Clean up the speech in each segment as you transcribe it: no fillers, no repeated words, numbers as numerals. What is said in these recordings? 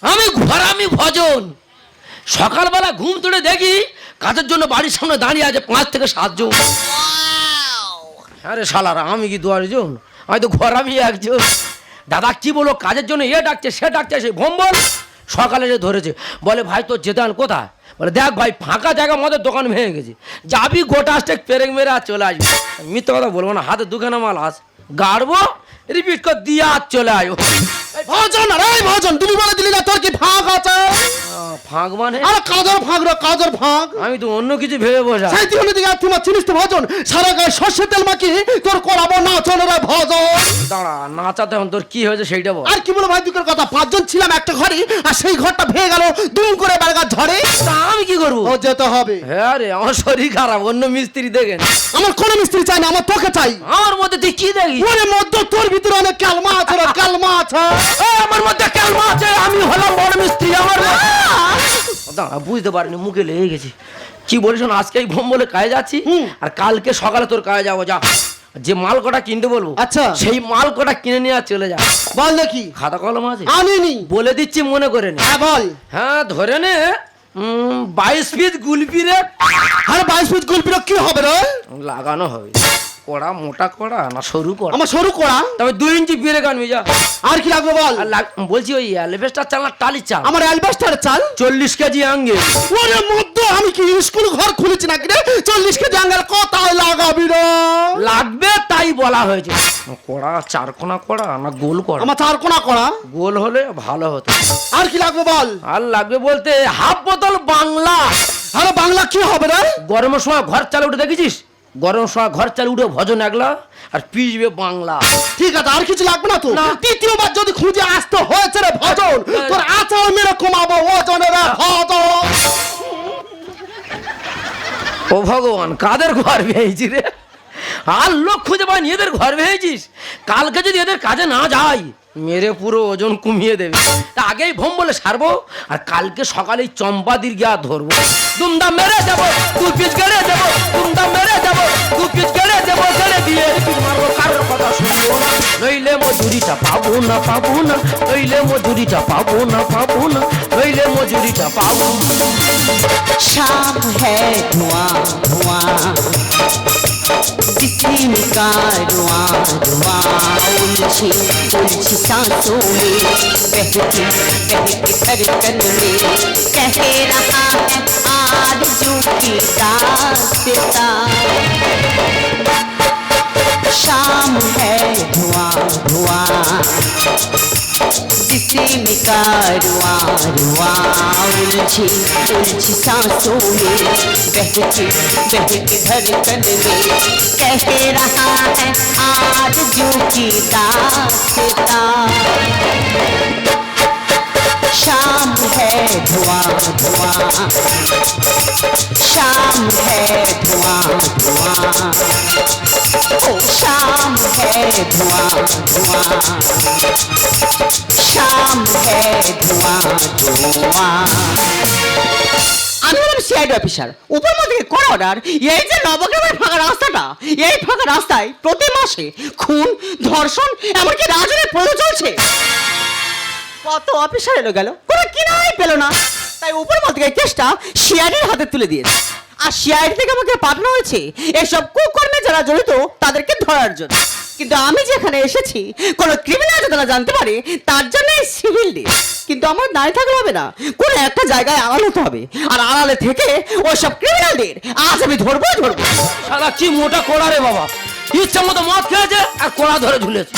আমি ঘরামি ভজন। সকালবেলা ঘুম তুলে দেখি কাজের জন্য বাড়ির সামনে দাঁড়িয়ে আছে 5 থেকে 7 জন। আরে শালারা, আমি কি 2 জন? আমি তো ঘরামি একজন। দাদা কি বলো, কাজের জন্য এ ডাকছে সে ডাকছে, সেই ভম্বল সকালে যে ধরেছে। বলে ভাই তোর যেতান কোথায়? বলে দেখ ভাই ফাঁকা জায়গা মদের দোকান ভেঙে গেছে, যাবি গোটা স্টেক পেরেক মেরে আর চলে আসবি। মিথ্যে কথা বলবো না, হাতে 2খানা মাল আস গাড়বো, রিপিট করে দিয়ে আর চলে আসবো। ভজন আরে ভজন, তুমি বলে দিলি না তোর কি ফাঁক আছে? ফাঁক মানে? আরে কাজের ফাঁক রে, কাজের ফাঁক। আমি তো অন্য কিছু ভেবে বসা। সেই দিন দিকে তোমার চিনিস তো ভজন, সারা গায়ে সর্ষের তেল মাখি তোর করাবো না চলে রে ভজন। দাঁড়া, নাচাতে এখন তোর কি হয়েছে সেইটা বল। আর কি বলো ভাই দুঃখের কথা, 5 জন ছিলাম একটা ঘরে, আর সেই ঘরটা ভেঙে গেল দুম করে বারগার ঝড়ে। তা আমি কি করবো? ও যেতে হবে। হ্যাঁ রে, আমার শরীর খারাপ, অন্য মিস্ত্রি দেখেন। আমার কোনো মিস্ত্রি চাই না, আমার তোকে চাই। আমার মধ্যে তুই কি দেখি? ওরে মধ্যে তোর ভিতরে অনেক কালমা আছে রে, কালমা আছে। আমার মধ্যে কালমা আছে, আমি হলাম বড় মিস্ত্রি। আমার দাঁড়া, বুঝতে পারিনি, মুখে লেগে গেছি। কি বলিস না, আজকে ঘুম বলে কাজে যাচ্ছি, আর কালকে সকালে তোর কাজে যাবো। যা, যে মাল কটা কিনতে বলবো আচ্ছা সেই মাল কটা কিনে নিয়ে আর চলে যা। বল দেখি। খাতা কলম আছে? আনিনি। বলে দিচ্ছি, মনে করে নে। হ্যাঁ বল। হ্যাঁ ধরে নে, 22 পিস গুলপি রে। আরে 22 পিস গুলপির কি হবে রে? লাগানো হবে। কড়া মোটা কড়া না সরু কড়া? আমার সরু কড়া। তবে 2 ইঞ্চি বিরে কানবি। যা। আর কি লাগবে বল? আর বলছি ওই অ্যালবেস্টার চাল না টালির চাল? আমার অ্যালবাস্টার চাল 40 কেজি আঙ্গে। ওরে মধ্যে আমি কি স্কুল ঘর খুলেছি নাকি রে? 40 কেজি আঙ্গার কোথায় লাগাবি রে? লাগবে তাই বলা হয়েছে। কড়া 4 কোনা কড়া না গোল কড়া? আমার 4 কোনা কড়া। গোল হলে ভালো হতো। আর কি লাগবে বল? আর লাগবে বলতে হাফ বোতল বাংলা। আরে বাংলা কি হবে রে? গরমের সময় ঘর চাল উঠে দেখেছিস? গরমের সময় ঘর চাল উঠে ভজন একলা আর পিসবে বাংলা। ঠিক আছে, আর কিছু লাগবে না তো? না। তৃতীয়বার যদি খুঁজে আসতে হয়েছে রে ভজন, তোর আচার মেরে কমাবো ওজনে রে ভজন। ও ভগবান, কাদের ঘর ভেয়েছি রে? আর লোক খুঁজে পাইনি, এদের ঘর ভেয়েছিস। কালকে যদি এদের কাজে না যাই, মেরে পুরো ওজন কমিয়ে দেবে। তা আগেই ভোম বলে সারবো, আর কালকে সকালে চম্পাদির গিয়া ধরবো। দুমদাম মেরে যাবো, 2 পিস গেড়ে দেবো। দুমদাম মেরে যাবো, 2 পিস গেড়ে দেবো। গেড়ে দিয়ে রিপিট মারবো, কারোর কথা শুনবো না। নইলে মজুরিটা পাবো না, পাবো না। নইলে মজুরিটা পাবো না, পাবো না। নইলে মজুরিটা পাবো না। शाम है धुआं धुआं, जिस्म का धुआं धुआं, उलझी उलझी सांसों में, बहती बहती धड़कन में, कह रहा है आरज़ू की दास्तां। शाम है धुआं धुआं, जिस्म का धुआं धुआं, उलझी उलझी सांसों में, बहती बहती धड़कन में, कह रहा है आरज़ू की दास्तां। शाम है धुआं धुआं, शाम है धुआं धुआं, ओ शाम है धुआं धुआं, शाम है धुआं धुआं। আমি হলাম সিআইডি অফিসার, উপর থেকে কড়া অর্ডার। এই যে নবগ্রামের ফাঁকা রাস্তাটা, এই ফাঁকা রাস্তায় প্রতি মাসে খুন, ধর্ষণ, এমনকি রাজনের প্রয়োজন চলছে। কত অফিসার এলো গেল, কোনো কিনাই পেল না। তাই উপর থেকে কেসটা সিআইডির হাতে তুলে দিয়েছে। আর সিআইডি থেকে আমাকে পাঠানো হয়েছে এসব কুকর্মে যারা জড়িত তাদেরকে ধরার জন্য। কিন্তু আমি যেখানে এসেছি কোনো ক্রিমিনাল যাতে না জানতে পারে তার জন্য সিভিল ডে। কিন্তু আমার দাঁড়িয়ে থাকলে হবে না, কোনো একটা জায়গায় আড়াল হতে হবে। আর আড়ালে থেকে ওইসব ক্রিমিনালদের আজ আমি ধরবোই ধরবো। শালা কি মোটা কোড়া রে বাবা, ইচ্ছা মতো মদ খেয়েছে আর কোড়া ধরে ঝুলেছে।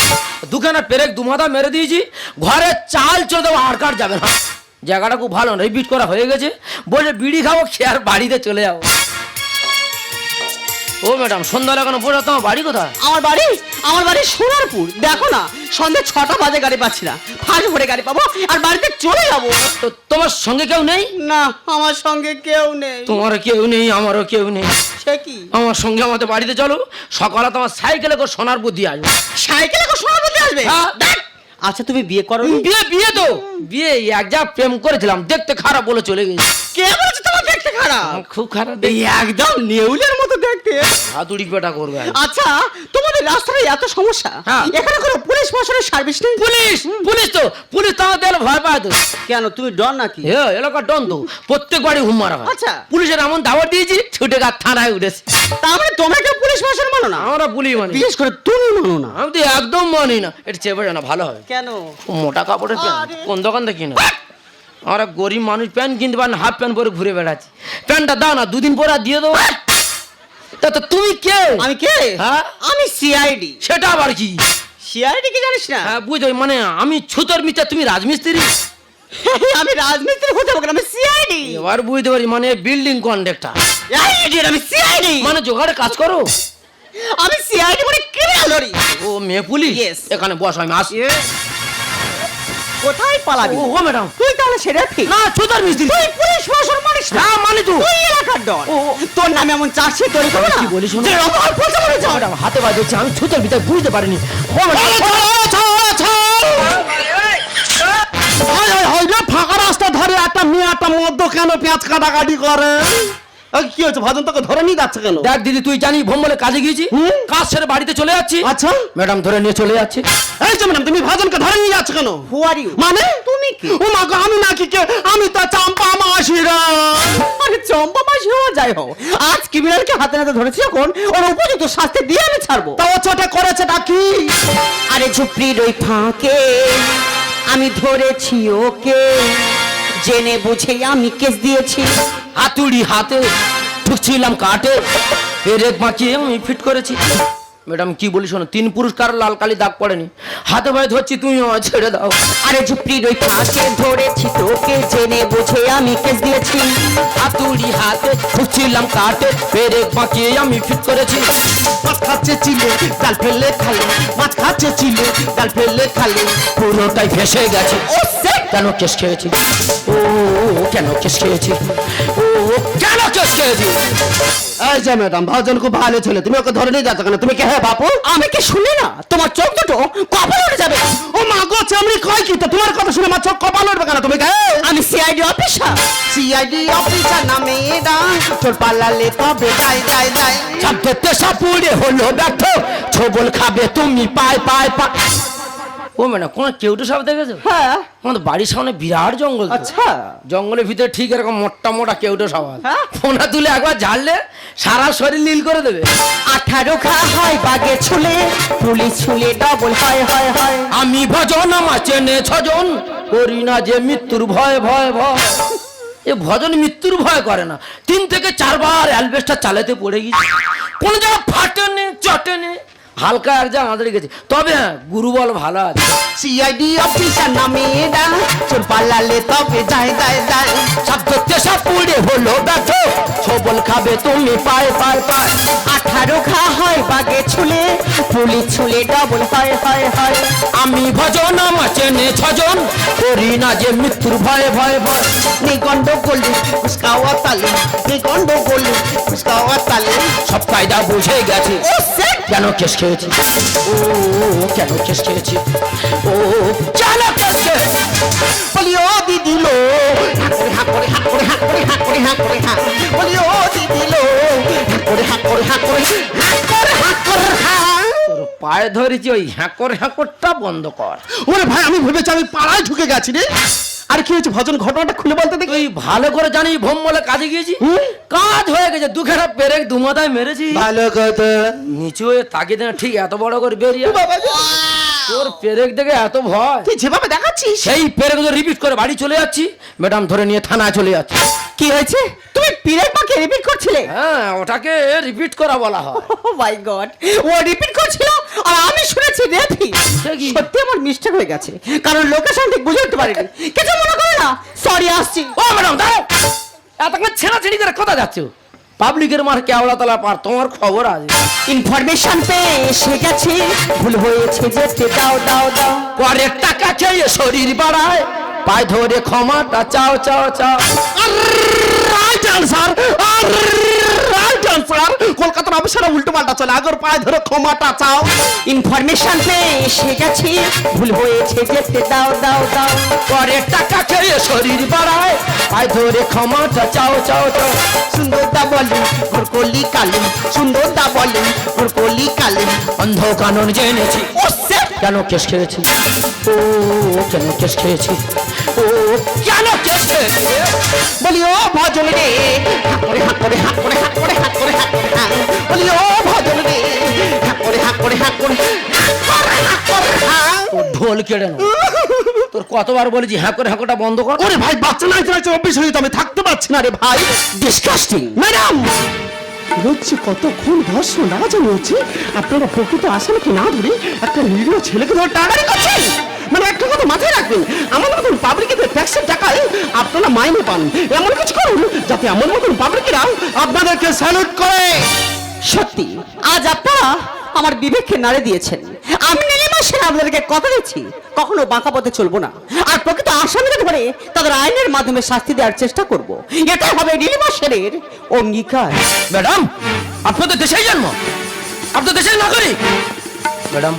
2খানা পেরেক 2 মাথা মেরে দিয়েছি, ঘরে চাল চলে দেবো, আর কার যাবে না। জায়গাটা খুব ভালো, রিপিট করা হয়ে গেছে। বলে বিড়ি খাবো, খেয়ে আর বাড়িতে চলে যাবো। ও ম্যাডাম, সন্ধ্যা লাগানো পড়ে তোমার বাড়ি কোথায়? আমার বাড়ি সোনারপুর। দেখো না, সন্ধ্যে 6টা বাজে গাড়ি পাচ্ছি না, ফাঁস ভরে গাড়ি পাবো আর বাড়িতে চলে যাবো। তো তোমার সঙ্গে কেউ নেই? না, আমার সঙ্গে কেউ নেই। তোমার কেউ নেই, আমারও কেউ নেই। সে কি? আমার সঙ্গে আমাদের বাড়িতে চলো, সকালে তোমার সাইকেলে করে সোনারপুর দিয়ে আসবো। সাইকেলে করে সোনারপুর দিয়ে আসবে? হ্যাঁ। আচ্ছা তুমি বিয়ে করো? বিয়ে তো বিয়ে এক যা প্রেম করেছিলাম, দেখতে খারাপ বলে চলে গেছি। কে বলেছে তোমার দেখতে খারাপ। খুব খারাপ এই একদম নেউলের মতো দেখতে। হাতুড়ি পেটা করবে আর। আচ্ছা, তোমাদের রাস্তায় এত সমস্যা, হ্যাঁ। এখানে কোনো পুলিশ প্রশাসনের সার্ভিস নেই? পুলিশ পুলিশ তো আমাদের ভয় পায় তো। কেন, তুমি ডর নাকি? এ এলাকার ডন তো, প্রত্যেক বাড়ি হুম মারা হয়। আচ্ছা। পুলিশের এমন দাওয়াত দিয়েছি ছুটে গা থানায় উঠেছে। তার মানে তোমরা কেউ পুলিশ প্রশাসন মানো না? আমরা পুলিশ মানি, বিশেষ করে তুমি মানো না? আমি তো একদম মানি না। এটা চেপে জানা ভালো হবে। কেন? ও মোটা কাপড়ের প্যান্ট আরে। কোন দোকান থেকে কিনো? আমরা গরিব মানুষ প্যান্ট কিনতে পারি না, হাফ প্যান্ট পরে ঘুরে বেড়াচ্ছি। প্যান্টটা দাও না, দুদিন পরে আর দিয়ে দেবো। তা তো তুমি কে? আমি কে? হ্যাঁ? আমি সিআইডি। সেটা আবার কি? সিআইডি কি জানিস না? হ্যাঁ বুঝতে, মানে আমি ছুতর মিস্ত্রি, তুমি রাজমিস্ত্রি। আমি রাজমিস্ত্রি হতে হবে না, আমি সিআইডি। এবার বুঝতে পারি, মানে বিল্ডিং কন্ট্রাক্টর, আমি সিআইডি। মানে জোগাড়ে কাজ করো। আমি সিআইডি মানে ক্রিমিনালরি। ও মেয়ে পুলিশ? Yes. এখানে বস, আমি আসি। কোথায় পালাবি? ও ম্যাডাম, তুই তাহলে সেটা ঠিক না ছুতর মিস্ত্রি। তুই পুলিশ প্রশাসন মানিস না? হ্যাঁ মানি তো। তুই এলাকার ডন। ও, ও। তোর নামে এমন চার্জশিট তৈরি করবে না? কি বলিস শোনো? যে রকম প্রচারে যাও। ম্যাডাম হাতে বাজেছে, আমি ছুতর ভিতরে বুঝতে পারিনি। ও ম্যাডাম, ফাঁকা রাস্তা ধরে একটা মেয়ে একটা মদ্য কেন পেঁয়াজ কাটাকাটি করে? কি হচ্ছে, ভজন তোকে ধরে নিয়ে যাচ্ছে কেন? দেখ দিদি, তুই জানি ভোম্বলে কাজে গিয়েছি, হুম। কাজ সেরে বাড়িতে চলে যাচ্ছি। আচ্ছা, ম্যাডাম ধরে নিয়ে চলে যাচ্ছে। এই যে ম্যাডাম, তুমি ভজনকে ধরে নিয়ে যাচ্ছ কেন? হু আর ইউ? মানে তুমি কি? ও মা গো, আমি নাকি কে? আমি তো চাম্পা মাসিরা। আরে চম্পা মাসি হওয়া যাই হোক, আজ ক্রিমিনালকে হাতে নাতে ধরেছি, এখন ওর উপযুক্ত শাস্তি দিয়ে আমি ছাড়বো। তাও ছোটা করেছেটা কি? আরে ঝুপড়ির ওই ফাঁকে আমি ধরেছি ওকে, জেনে বুঝে আমি কেস দিয়েছি। হাতুড়ি হাতে ঠুকছিলাম কাটে, পেরেক মাখিয়ে আমি ফিট করেছি। ম্যাডাম কি বলি শোনো, 3 পুরস্কার লাল কালি দাগ পড়েনি, হাতে ভয়ে ধরছি, তুমি আমায় ছেড়ে দাও। আরে ঝুপড়ির ওই ফাঁকে ধরেছি তোকে, জেনে বুঝে আমি কেস দিয়েছি। হাতুড়ি হাতে ঠুকছিলাম কাটে, পেরেক মাখিয়ে আমি ফিট করেছি। মাছ খাচ্ছে চিলে ডাল ফেলে খালে, মাছ খাচ্ছে চিলে ডাল ফেলে খালে। পুরোটাই ভেসে গেছে। ও সেট! কেন কেস খেয়েছি? ও কেন কেস খেয়েছি? ও কেন কেস খেয়েছি? এই যে ম্যাডাম, ভজন খুব ভালো ছেলে, তুমি ওকে ধরে নিয়ে যাচ্ছ কেন? তুমি কে? হ্যাঁ বাপু, আমি কি শুনি না? তোমার চোখ দুটো কপালে উঠে যাবে। ও মা গো, চামড়ি কয় কি? তো তোমার কথা শুনে আমার চোখ কপাল উঠবে কেন? তুমি কে? আমি সিআইডি অফিসার। সিআইডি অফিসার নামে ডান, চোর পালালে তবে যাই যাই যাই। সব দেখতে সাপুড়ে হলো ব্যর্থ, ছবল খাবে তুমি পায় পায় পায়। ও ম্যাডাম, কোন কেউটো সাপ দেখেছো? হ্যাঁ। আমাদের বাড়ির সামনে বিরাট জঙ্গল তো। আচ্ছা। জঙ্গলের ভিতরে ঠিক এরকম মোটা মোটা কেউটো সাপ আছে। হ্যাঁ? ফোনা তুলে একবার ঝাড়লে সারা শরীর নীল করে দেবে। 18 ঘা হয় বাগে ছুলে, পুলিশ ছুলে ডবল হয় হয় হয়। আমি ভজন আমার চেনে 6 জন, করি না যে মৃত্যুর ভয় ভয় ভয়। এ ভজন মৃত্যুর ভয় করে না, 3 থেকে 4 বার অ্যালবেস্টার চালাতে পড়ে গেছে, কোন জায়গা ফাটেনি চটেনি, হালকা এক জায়গা আঁচড়ে গেছে। তবে হ্যাঁ, গুরুবল ভালো আছে। সিআইডি অফিসার নামে ডান, চোর পালালে তবে যাই যাই যাই। সব দেখতে সাপুড়ে হলো ব্যর্থ, ছবল খাবে তুমি পায় পায় পায়। 18 ঘা হয় বাগে ছুলে, পুলিশ ছুলে ডবল হয় হয় হয়। আমি ভজন আমার চেনে 6 জন, করি না যে মৃত্যুর ভয় ভয় ভয়। নি গন্ডগোল কুসকাওয়া তালে, নি গন্ডগোল কুসকাওয়া তালে। সব কায়দা বুঝে গেছে। ও সেট! কেন কেস খেয়েছি? ও কেন কেস খেয়েছি? ও কেন কেস খেয়েছি? বলি ও দিদি লো, হাঁ করে হাঁ করে হাঁ করে হাঁ করে হাঁ করে হাঁ করে হাঁ। বলি ও দিদি লো, হাঁ করে হাঁ করে হাঁ করে হাঁ করে হাঁ করে হাঁ। তোর পায়ে ধরেছি, ওই হ্যাঁকরটা বন্ধ কর। ওরে ভাই, আমি ভেবেছি আমি পাড়ায় ঢুকে গেছি রে। আর কি হয়েছে ভজন, ঘটনাটা খুলে বলতে দেখি। তুই ভালো করে জানিস ভোম্বলে কাজে গিয়েছি, কাজ হয়ে গেছে, 2 খেরা পেরেক 2 মাথায় মেরেছি। ভালো কথা। নিচু হয়ে তাকিয়ে দেনা, ঠিক এত বড় করে বেরিয়ে বাবা, তোর পেরেক দেখে এত ভয়, তুই যেভাবে দেখাচ্ছিস। সেই পেরেক রিপিট করে বাড়ি চলে যাচ্ছি। ম্যাডাম ধরে নিয়ে থানায় চলে যাচ্ছি। কি হয়েছে? তুমি পীরের পাকে রিপিট করছিলে? হ্যাঁ, ওটাকে রিপিট করা বলা হয়। ও মাই গড, ও রিপিট করছিল আর আমি শুনেছি রেপি। সে কি? সত্যি আমার মিস্টেক হয়ে গেছে, কারণ লোকেশন ঠিক বুঝে উঠতে পারিনি। কিছু মনে করো না, সরি আসছি। ও ম্যাডাম দাঁড়াও, এতক্ষণ ছেঁড়াছেড়ি করে কোথা যাচ্ছ? পাবলিকের মার কেওড়া তলা পার, তোমার খবর আছে? ইনফরমেশন পেয়ে এসে গেছি, ভুল হয়েছে যেতে দাও দাও দাও। পরের টাকা খেয়ে শরীর বাড়ায়, পায়ে ধরে ক্ষমাটা চাও চাও চাও। Right answer, right answer. কলকাতার অফিসাররা উল্টো পাল্টা চলে, আগর পায়ে ধরে ক্ষমাটা চাও। ইনফরমেশন পেয়ে এসে গেছি, ভুল হয়েছে যেতে দাও দাও দাও। পরের টাকা খেয়ে শরীর বাড়ায়, পায়ে ধরে ক্ষমাটা চাও চাও চাও। সুন্দরদা বলে ওর কলি কালি, সুন্দরদা বলে ওর কলি কালি। অন্ধ কানন জেনেছি, ও স্যার, কেন কেস খেয়েছি, ও কেন কেস খেয়েছি, ও কেন কেস খেয়েছি। বলি ও ভজন রে, হাক করে হাক করে হাক করে হাক করে হাক করে হাক করে হাক। বলি ও ভজন রে, হাক করে হাক করে হাক করে হাক করে হাক করে হাক। তোর ঢোল কেড়ে নেবো। তোর কতবার বলেছি হ্যাঁ করে হাঁকোটা বন্ধ কর। ওরে ভাই বাচ্চা নাচতে নাচতে অফিস হয়ে আমি থাকতে পারছি না রে ভাই। ডিসকাস্টিং। ম্যাডাম হচ্ছে কতক্ষণ ধর্ষ না জানি হচ্ছে, আপনারা প্রকৃত আসামিকে না ধরে একটা নিরীহ ছেলেকে ধরে টাকারি করছেন। মানে একটা কথা মাথায় রাখবেন, আমার মতন পাবলিকের ট্যাক্সের টাকায় আপনারা মাইনে পান। এমন কিছু করুন যাতে আমার মতন পাবলিকেরা আপনাদেরকে স্যালুট করে। সত্যি আজ আপনারা আমার বিবেককে নাড়ে দিয়েছেন। আমি নীলিমা সেন আপনাদেরকে কথা দিচ্ছি, কখনো বাঁকা পথে চলবো না। আর প্রকৃত আসামিদের ধরে তাদের আইনের মাধ্যমে শাস্তি দেওয়ার চেষ্টা করব। এটাই হবে নীলিমা সেনের অঙ্গীকার। ম্যাডাম আপনাদের দেশেই জন্ম, আপনাদের দেশেই নাগরিক। ম্যাডাম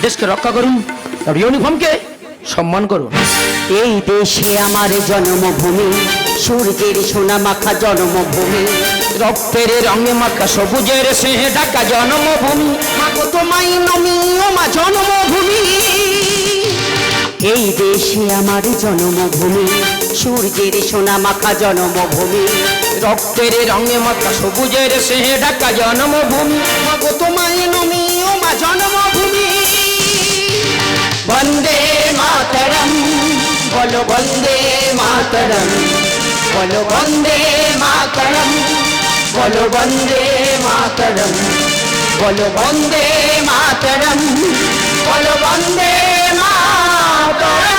দেশকে রক্ষা করুন, আর ইউনিফর্মকে সম্মান করুন। এই দেশে আমার জন্মভূমি, সূর্যের সোনা মাখা জন্মভূমি, রক্তের রঙে মাখা সবুজের স্নেহে ঢাকা জন্মভূমি। মাগো তোমায় নমি ও মা জন্মভূমি। এই দেশে আমার জন্মভূমি, সূর্যের সোনা মাখা জন্মভূমি, রক্তের রঙে মাখা সবুজের স্নেহে ঢাকা জন্মভূমি। মাগো তোমায় নমি ও মা জন্মভূমি। বন্দে মাতরম, বলো বন্দে মাতরম, বলো বন্দে মাতরম, বলো বন্দে মাতরম, বলো বন্দে মাতরম, বলো বন্দে মাতরম।